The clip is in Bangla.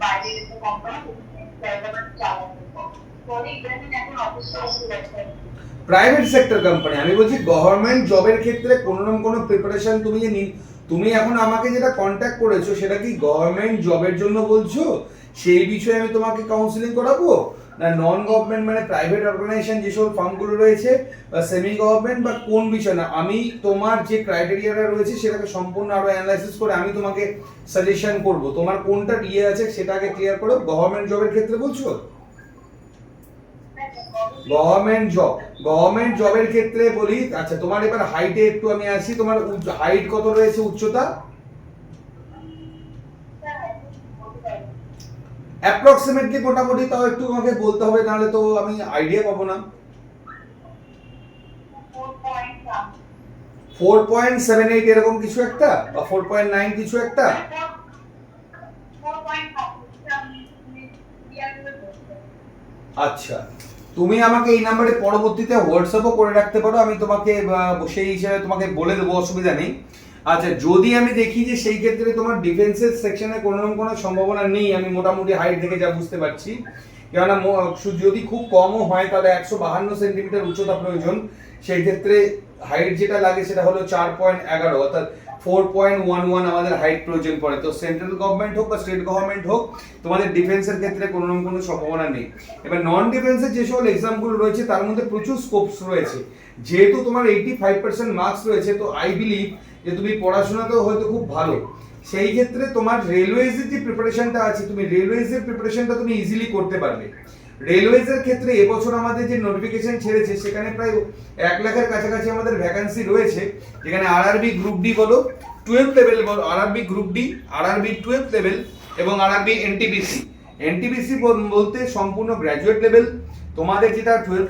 বাইরে যেতে কোম্পানি জায়গাটা চালাতে পরে ইদানিং এখন অফিসে এসে প্রাইভেট সেক্টর কোম্পানি, আমি বলছি গভর্নমেন্ট জবের ক্ষেত্রে কোনো না কোনো প্রিপারেশন তুমি যে তুমি এখন আমাকে যেটা কন্ট্যাক্ট করেছো সেটা কি গভর্নমেন্ট জবের জন্য বলছো? সেই বিষয়ে আমি তোমাকে কাউন্সিলিং করাবো, না নন গভর্নমেন্ট মানে প্রাইভেট অর্গানাইজেশন যেসব ফার্মগুলো রয়েছে বা সেমি গভর্নমেন্ট বা কোন বিষয়? না আমি তোমার যে ক্রাইটেরিয়াটা রয়েছে সেটাকে সম্পূর্ণ আরো অ্যানালাইসিস করে আমি তোমাকে সাজেশন করব, তোমার কোনটা ইয়ে আছে সেটাকে ক্লিয়ার করো। গভর্নমেন্ট জবের ক্ষেত্রে বলছো? গভর্নমেন্ট জবের ক্ষেত্রে বলি, আচ্ছা তোমার এবার হাইটে একটু আমি আসি, তোমার হাইট কত রয়েছে, উচ্চতা অ্যাপ্রক্সিমেটলি মোটামুটি তাও একটু আমাকে বলতে হবে, নাহলে তো আমি আইডিয়া পাবো না। 4.78 এরকম কিছু একটা বা 4.9 কিছু একটা। আচ্ছা, তুমি আমাকে এই নাম্বারে পরবর্তীতে হোয়াটসঅ্যাপও করে রাখতে পারো, আমি তোমাকে সেই হিসাবে তোমাকে বলে দেবো, অসুবিধা নেই। আচ্ছা, যদি আমি দেখি যে সেই ক্ষেত্রে তোমার ডিফেন্সের সেকশনে কোনো রকম কোনো সম্ভাবনা নেই, আমি মোটামুটি হাইট দেখে যা বুঝতে পারছি, কেননা যদি খুব কমও হয় তাহলে 152 সেন্টিমিটার উচ্চতা প্রয়োজন, সেই ক্ষেত্রে হাইট যেটা লাগে সেটা হলো 4.11, অর্থাৎ 4.11 আমাদের হাইট প্রয়োজন পড়ে। তো সেন্ট্রাল গভর্নমেন্ট হোক বা স্টেট গভর্নমেন্ট হোক, তোমাদের ডিফেন্সের ক্ষেত্রে কোনো রকম কোনো সম্ভাবনা নেই। এবার নন ডিফেন্সের যে সকল এক্সামগুলো রয়েছে তার মধ্যে প্রচুর স্কোপস রয়েছে, যেহেতু তোমার 85% মার্কস রয়েছে, তো আই বিলিভ যে তুমি পড়াশোনাতেও হয়তো খুব ভালো, সেই ক্ষেত্রে তোমার রেলওয়েজের যে প্রিপারেশনটা আছে, তুমি রেলওয়েজের প্রিপারেশনটা তুমি ইজিলি করতে পারবে। রেলওয়েজের ক্ষেত্রে এবছর আমাদের যে নোটিফিকেশন ছেড়েছে সেখানে প্রায় 1 লাখের কাছাকাছি আমাদের ভ্যাকান্সি রয়েছে, যেখানে আরআরবি গ্রুপ ডি বলো, 12 লেভেল বলো, RRB group D, RRB 12 level এবং আরআরবি এনটিপিসি। এনটিপিসি বলতে সম্পূর্ণ গ্র্যাজুয়েট লেভেল, তোমাদের যেটা 12